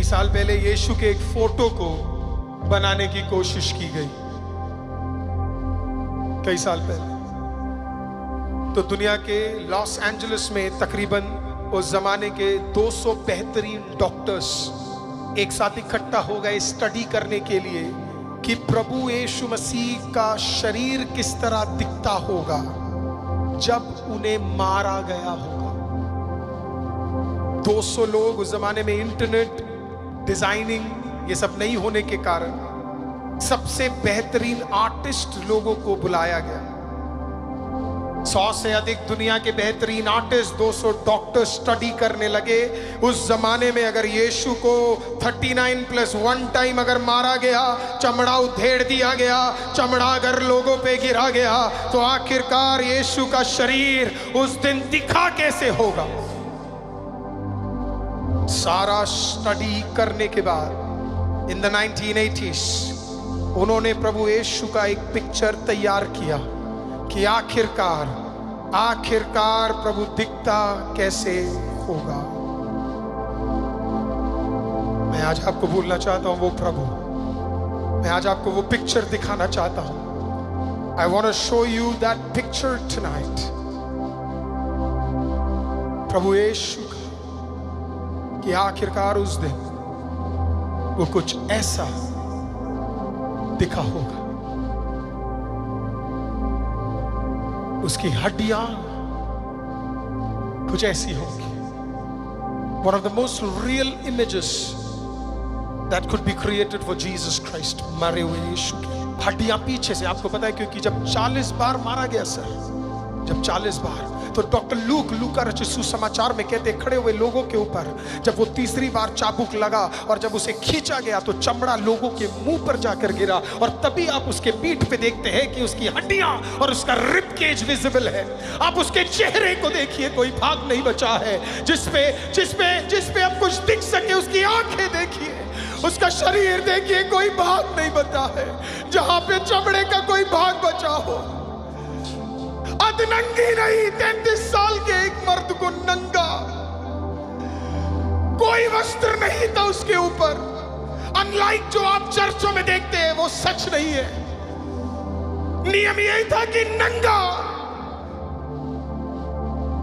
साल पहले यीशु के एक फोटो को बनाने की कोशिश की गई। कई साल पहले तो दुनिया के लॉस एंजलिस में तकरीबन उस जमाने के 200 बेहतरीन डॉक्टर्स एक साथ इकट्ठा हो गए स्टडी करने के लिए कि प्रभु यीशु मसीह का शरीर किस तरह दिखता होगा जब उन्हें मारा गया होगा। 200 लोग, उस जमाने में इंटरनेट, डिजाइनिंग ये सब नहीं होने के कारण सबसे बेहतरीन आर्टिस्ट लोगों को बुलाया गया। 100 से अधिक दुनिया के बेहतरीन आर्टिस्ट, 200 डॉक्टर स्टडी करने लगे। उस जमाने में अगर यीशु को 39+1 टाइम अगर मारा गया, चमड़ा उधेड़ दिया गया, चमड़ा अगर लोगों पे गिरा गया, तो आखिरकार यीशु का शरीर उस दिन दिखा कैसे होगा। सारा स्टडी करने के बाद इन द 1980s उन्होंने प्रभु यीशु का एक पिक्चर तैयार किया कि आखिरकार प्रभु दिखता कैसे होगा। मैं आज आपको बोलना चाहता हूं वो प्रभु, मैं आज आपको वो पिक्चर दिखाना चाहता हूं। I want to show you that picture tonight। प्रभु यीशु का कि आखिरकार उस दिन वो कुछ ऐसा दिखा होगा। उसकी हड्डियां कुछ ऐसी होंगी। One of the most real images that could be created for Jesus Christ, मरे हुए यीशु की हड्डियां पीछे से। आपको पता है क्योंकि जब 40 बार मारा गया सर, जब 40 बार, तो डॉक्टर लूका रचित सुसमाचार में कहते खड़े हुए लोगों के ऊपर जब वो तीसरी बार चाबुक लगा और जब उसे खींचा गया तो चमड़ा लोगों के मुंह पर जाकर गिरा, और तभी आप उसके पीठ पे देखते हैं कि उसकी हड्डियां और उसका रिब केज विजिबल है। आप उसके चेहरे को देखिए, कोई भाग नहीं बचा है जिसपे अब कुछ दिख सके। उसकी आंखें देखिए, उसका शरीर देखिए, कोई भाग नहीं बचा है जहां पे चमड़े का कोई भाग बचा हो। अधनंगी नहीं, 33 साल के एक मर्द को नंगा, कोई वस्त्र नहीं था उसके ऊपर। अनलाइक जो आप चर्चों में देखते हैं वो सच नहीं है। नियम यही था कि नंगा,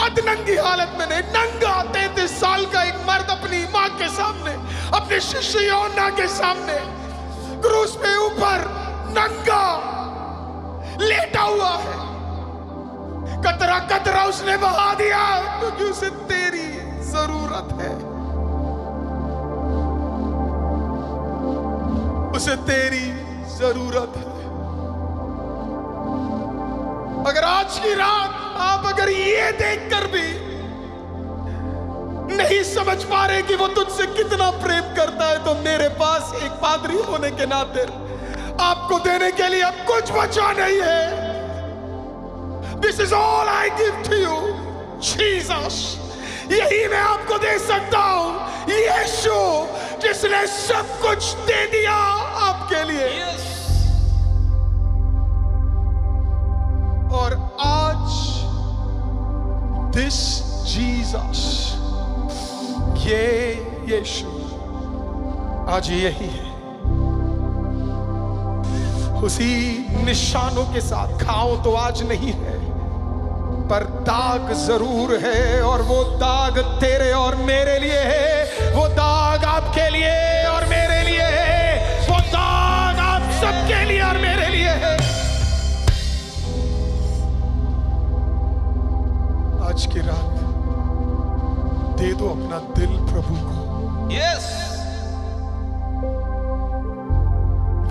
अधनंगी हालत में नहीं, नंगा 33 साल का एक मर्द अपनी मां के सामने, अपने शिष्य यूहन्ना के सामने क्रूस पे ऊपर नंगा लेटा हुआ है। कतरा कतरा उसने बहा दिया क्योंकि उसे तेरी जरूरत है, उसे तेरी जरूरत है। अगर आज की रात आप अगर ये देखकर भी नहीं समझ पा रहे कि वो तुझसे कितना प्रेम करता है, तो मेरे पास एक पादरी होने के नाते आपको देने के लिए अब कुछ बचा नहीं है। This is all I give to you, Jesus। यही मैं आपको दे सकता हूं, यीशु जिसने सब कुछ दे दिया आपके लिए। yes। और आज this Jesus, ये यीशु आज यही है। उसी निशानों के साथ खाओ तो आज नहीं है, पर दाग जरूर है, और वो दाग तेरे और मेरे लिए है, वो दाग आपके लिए और मेरे लिए है, वो दाग आप सबके लिए और मेरे लिए है। आज की रात दे दो अपना दिल प्रभु को। यस।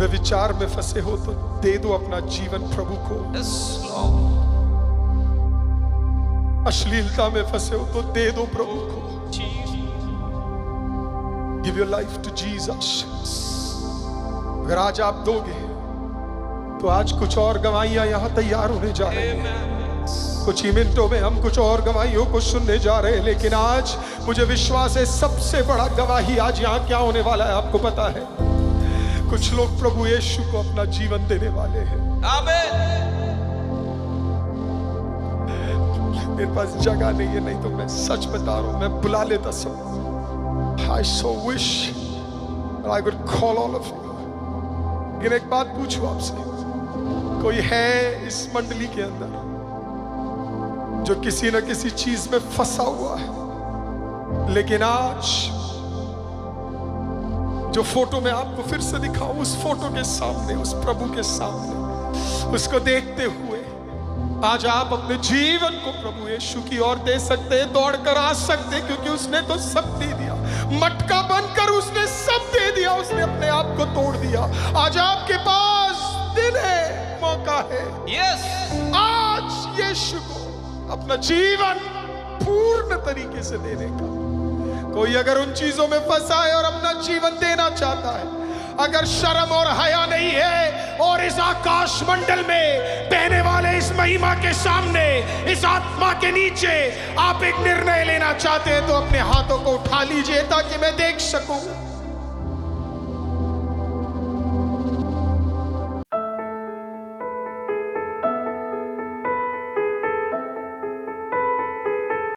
वे विचार में फंसे हो तो दे दो अपना जीवन प्रभु को। Yes Lord. अश्लीलता में फंसे हो तो दे दो प्रभु को। Give your life to Jesus. अगर आज आप दोगे तो आज कुछ और गवाहियां यहां तैयार होने जा रही हैं। कुछ ही मिनटों में हम कुछ और गवाहियों को सुनने जा रहे हैं, लेकिन आज मुझे विश्वास है सबसे बड़ा गवाही आज यहां क्या होने वाला है आपको पता है? कुछ लोग प्रभु यीशु को अपना जीवन देने वाले हैं। आमीन। मेरे पास जगह नहीं है, नहीं तो मैं सच बता रहा हूं, मैं बुला लेता सब। I so wish I would call all of you. लेकिन एक बात पूछूं आपसे, कोई है इस मंडली के अंदर जो किसी न किसी चीज में फंसा हुआ है, लेकिन आज जो फोटो मैं आपको फिर से दिखाऊं, उस फोटो के सामने, उस प्रभु के सामने, उसको देखते हुए आज आप अपने जीवन को प्रभु यीशु की ओर दे सकते हैं, दौड़ कर आ सकते हैं, क्योंकि उसने तो सब दे दिया। मटका बनकर उसने सब दे दिया, उसने अपने आप को तोड़ दिया। आज आपके पास दिन है, मौका है, यस, आज यीशु को अपना जीवन पूर्ण तरीके से देने का। कोई अगर उन चीजों में फंसा है और अपना जीवन देना चाहता है, अगर शर्म और हया नहीं है और इस आकाश मंडल में बहने वाले इस महिमा के सामने, इस आत्मा के नीचे आप एक निर्णय लेना चाहते हैं, तो अपने हाथों को उठा लीजिए ताकि मैं देख सकूं।